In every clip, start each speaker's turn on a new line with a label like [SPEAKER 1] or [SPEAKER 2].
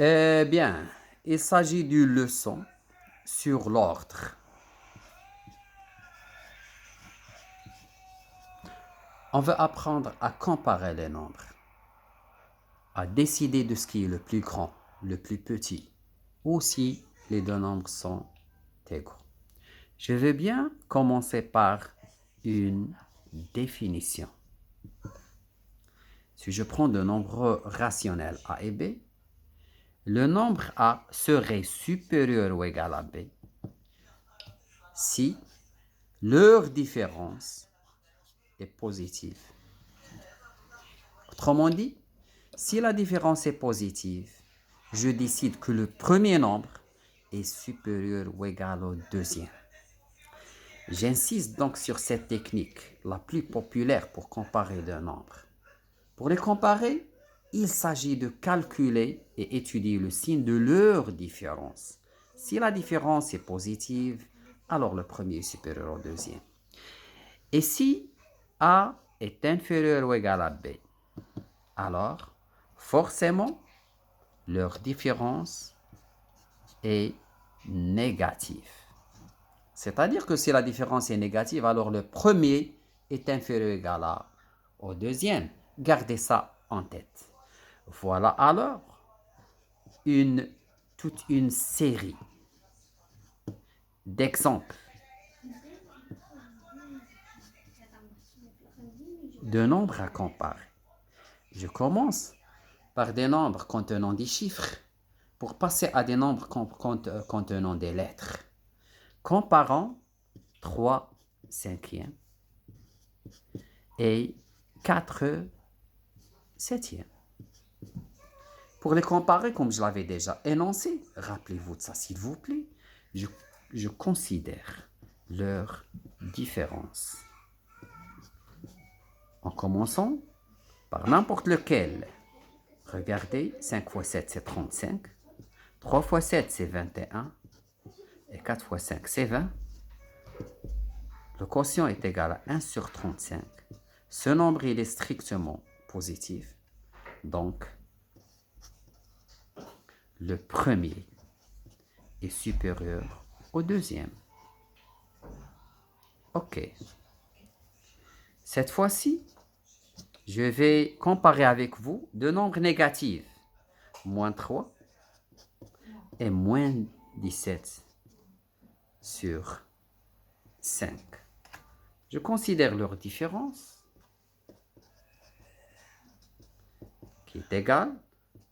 [SPEAKER 1] Eh bien, il s'agit d'une leçon sur l'ordre. On veut apprendre à comparer les nombres, à décider de ce qui est le plus grand, le plus petit, ou si les deux nombres sont égaux. Je vais bien commencer par une définition. Si je prends de nombres rationnels A et B, le nombre A serait supérieur ou égal à B si leur différence est positive. Autrement dit, si la différence est positive, je décide que le premier nombre est supérieur ou égal au deuxième. J'insiste donc sur cette technique, la plus populaire pour comparer deux nombres. Pour les comparer, il s'agit de calculer et étudier le signe de leur différence. Si la différence est positive, alors le premier est supérieur au deuxième. Et si A est inférieur ou égal à B, alors forcément, leur différence est négative. C'est-à-dire que si la différence est négative, alors le premier est inférieur ou égal au deuxième. Gardez ça en tête. Voilà alors toute une série d'exemples de nombres à comparer. Je commence par des nombres contenant des chiffres pour passer à des nombres contenant des lettres. Comparons 3 cinquièmes et 4 septièmes. Pour les comparer, comme je l'avais déjà énoncé, rappelez-vous de ça s'il vous plaît, je considère leur différence. En commençant par n'importe lequel. Regardez, 5 fois 7 c'est 35, 3 fois 7 c'est 21, et 4 fois 5 c'est 20. Le quotient est égal à 1 sur 35. Ce nombre il est strictement positif, donc le premier est supérieur au deuxième. Ok. Cette fois-ci, je vais comparer avec vous deux nombres négatifs, moins 3 et moins 17 sur 5. Je considère leur différence qui est égale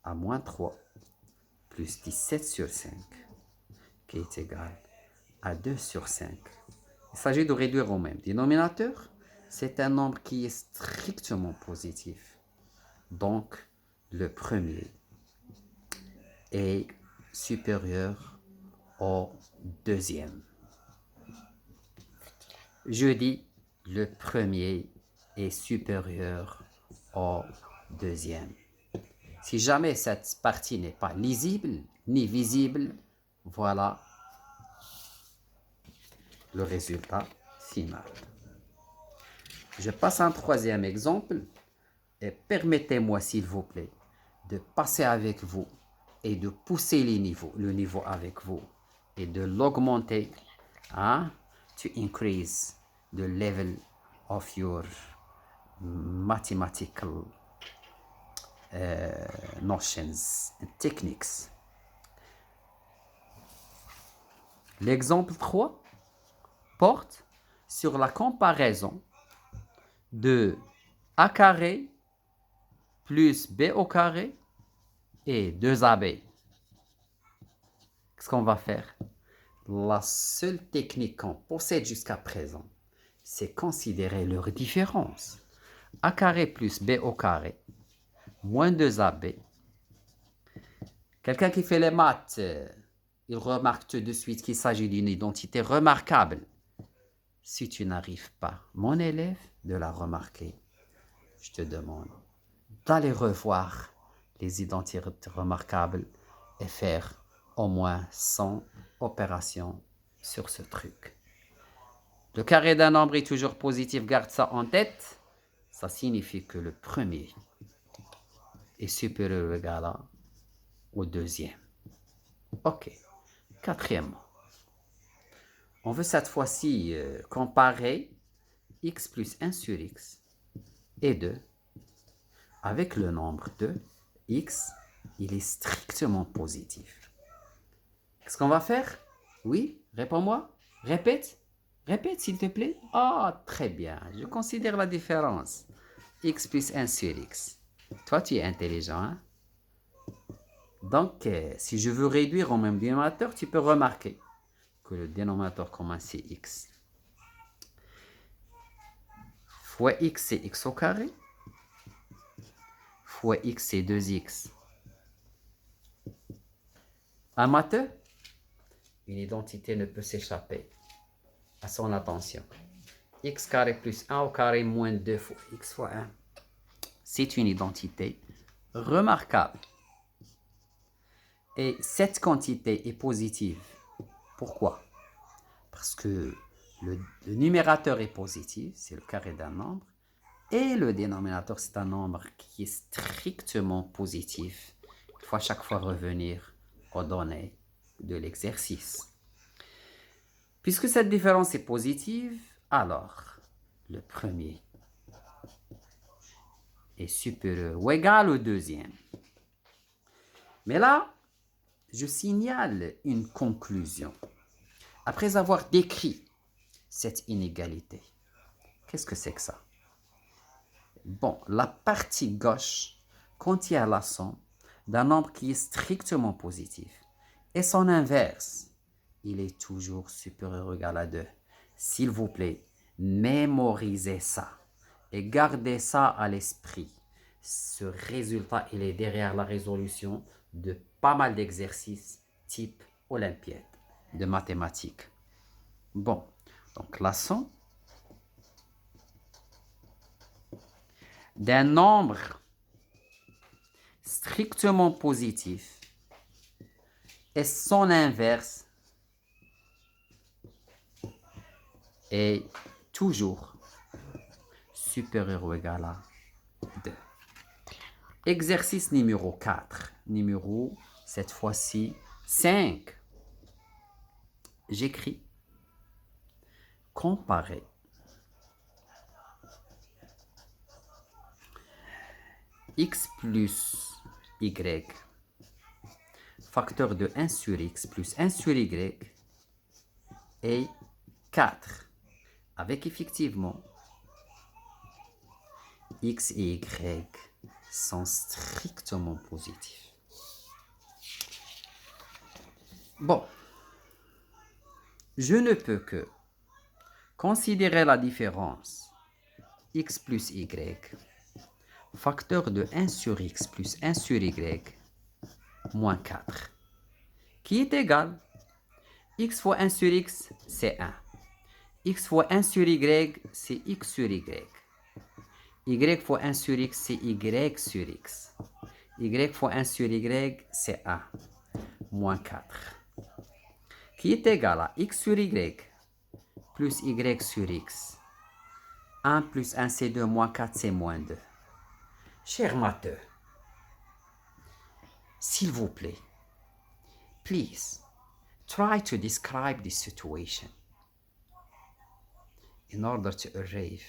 [SPEAKER 1] à moins 3 plus 17 sur 5 qui est égal à 2 sur 5. Il s'agit de réduire au même dénominateur. C'est un nombre qui est strictement positif. Donc, le premier est supérieur au deuxième. Je dis le premier est supérieur au deuxième. Si jamais cette partie n'est pas lisible ni visible, voilà le résultat final. Je passe à un troisième exemple et permettez-moi s'il vous plaît de passer avec vous et de pousser le niveau avec vous et de l'augmenter to increase the level of your mathematical notions and techniques. L'exemple 3 porte sur la comparaison de a carré plus b au carré et 2ab. Qu'est-ce qu'on va faire? La seule technique qu'on possède jusqu'à présent, c'est considérer leur différence. A carré plus b au carré, moins 2ab. Quelqu'un qui fait les maths, il remarque tout de suite qu'il s'agit d'une identité remarquable. Si tu n'arrives pas, mon élève, de la remarquer, je te demande d'aller revoir les identités remarquables et faire au moins 100 opérations sur ce truc. Le carré d'un nombre est toujours positif, garde ça en tête. Ça signifie que le premier est supérieur ou égal à au deuxième. Ok. Quatrièmement, on veut cette fois-ci comparer x plus 1 sur x et 2 avec le nombre 2. X, il est strictement positif. Qu'est-ce qu'on va faire? Oui, réponds-moi. Répète. Répète, s'il te plaît. Ah, très bien. Je considère la différence. X plus 1 sur x. Toi, tu es intelligent, hein? Donc, si je veux réduire au même dénominateur, tu peux remarquer que le dénominateur commun, c'est x. Fois x, c'est x au carré. Fois x, c'est 2x. Un matheux, une identité ne peut s'échapper à son attention. X carré plus 1 au carré moins 2 fois x fois 1. C'est une identité remarquable. Et cette quantité est positive. Pourquoi? Parce que le numérateur est positif, c'est le carré d'un nombre, et le dénominateur, c'est un nombre qui est strictement positif. Il faut à chaque fois revenir aux données de l'exercice. Puisque cette différence est positive, alors le premier est supérieur ou égal au deuxième. Mais là, je signale une conclusion. Après avoir décrit cette inégalité, qu'est-ce que c'est que ça? Bon, la partie gauche contient la somme d'un nombre qui est strictement positif. Et son inverse, il est toujours supérieur ou égal à 2. S'il vous plaît, mémorisez ça et gardez ça à l'esprit. Ce résultat, il est derrière la résolution de pas mal d'exercices type olympiade de mathématiques. Bon, donc la somme d'un nombre strictement positif et son inverse est toujours supérieur ou égal à 2. Exercice numéro 4. Numéro, cette fois-ci, 5. J'écris comparer x plus y facteur de 1 sur x plus 1 sur y et 4 avec effectivement x et y sont strictement positifs. Bon, je ne peux que considérer la différence x plus y facteur de 1 sur x plus 1 sur y moins 4 qui est égal x fois 1 sur x, c'est 1. X fois 1 sur y, c'est x sur y. Y fois 1 sur x, c'est y sur x. Y fois 1 sur y, c'est 1. Moins 4. Qui est égal à x sur y plus y sur x. 1 plus 1, c'est 2. Moins 4, c'est moins 2. Cher matheux, s'il vous plaît, please, try to describe this situation in order to arrive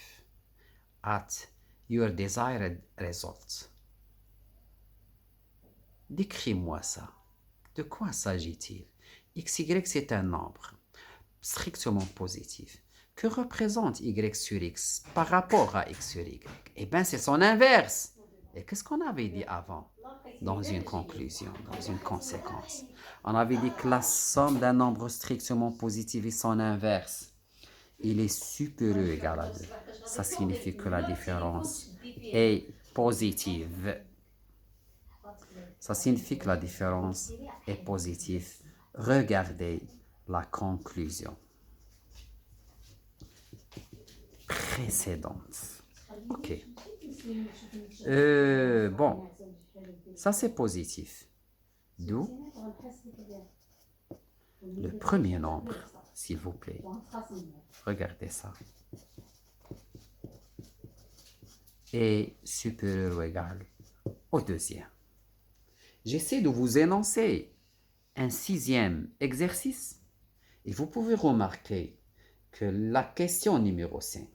[SPEAKER 1] at your desired results. Décris-moi ça. De quoi s'agit-il? XY, c'est un nombre strictement positif. Que représente Y sur X par rapport à X sur Y? Eh bien, c'est son inverse. Et qu'est-ce qu'on avait dit avant? Dans une conclusion, dans une conséquence. On avait dit que la somme d'un nombre strictement positif et son inverse, il est supérieur ou égal à 2. Ça signifie que la différence est positive. Ça signifie que la différence est positive. Regardez la conclusion précédente. Ok. Bon, ça c'est positif. D'où le premier nombre, s'il vous plaît. Regardez ça. Est supérieur ou égal au deuxième. J'essaie de vous énoncer un 6e exercice et vous pouvez remarquer que la question numéro 5,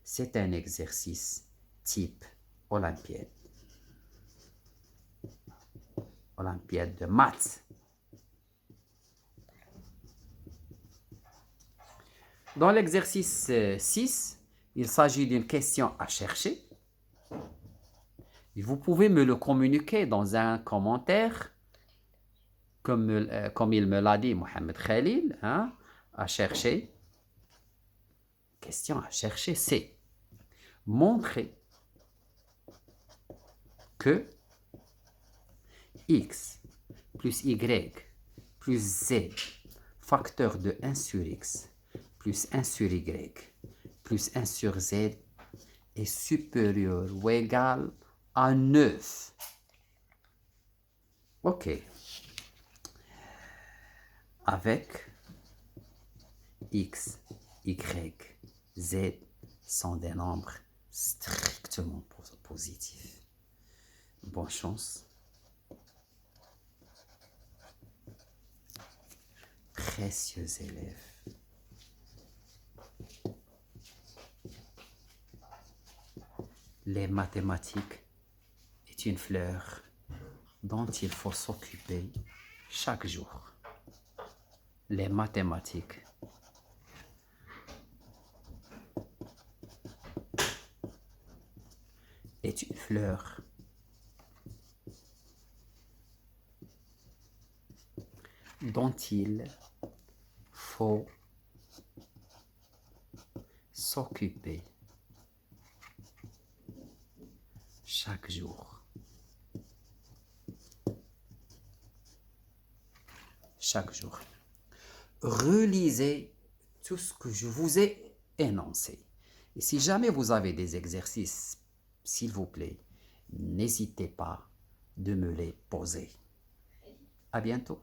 [SPEAKER 1] c'est un exercice type olympiade. Olympiade de maths. Dans l'exercice 6, il s'agit d'une question à chercher. Et vous pouvez me le communiquer dans un commentaire, comme il me l'a dit Mohamed Khalil, hein, à chercher. Question à chercher, c'est montrer que x plus y plus z, facteur de 1 sur x, plus 1 sur y, plus 1 sur z est supérieur ou égal à 9. Ok. Avec x, y, z sont des nombres strictement positifs. Bonne chance. Précieux élèves. Les mathématiques est une fleur dont il faut s'occuper chaque jour. Les mathématiques est une fleur dont il faut s'occuper chaque jour. Chaque jour. Relisez tout ce que je vous ai énoncé. Et si jamais vous avez des exercices, s'il vous plaît, n'hésitez pas de me les poser. À bientôt.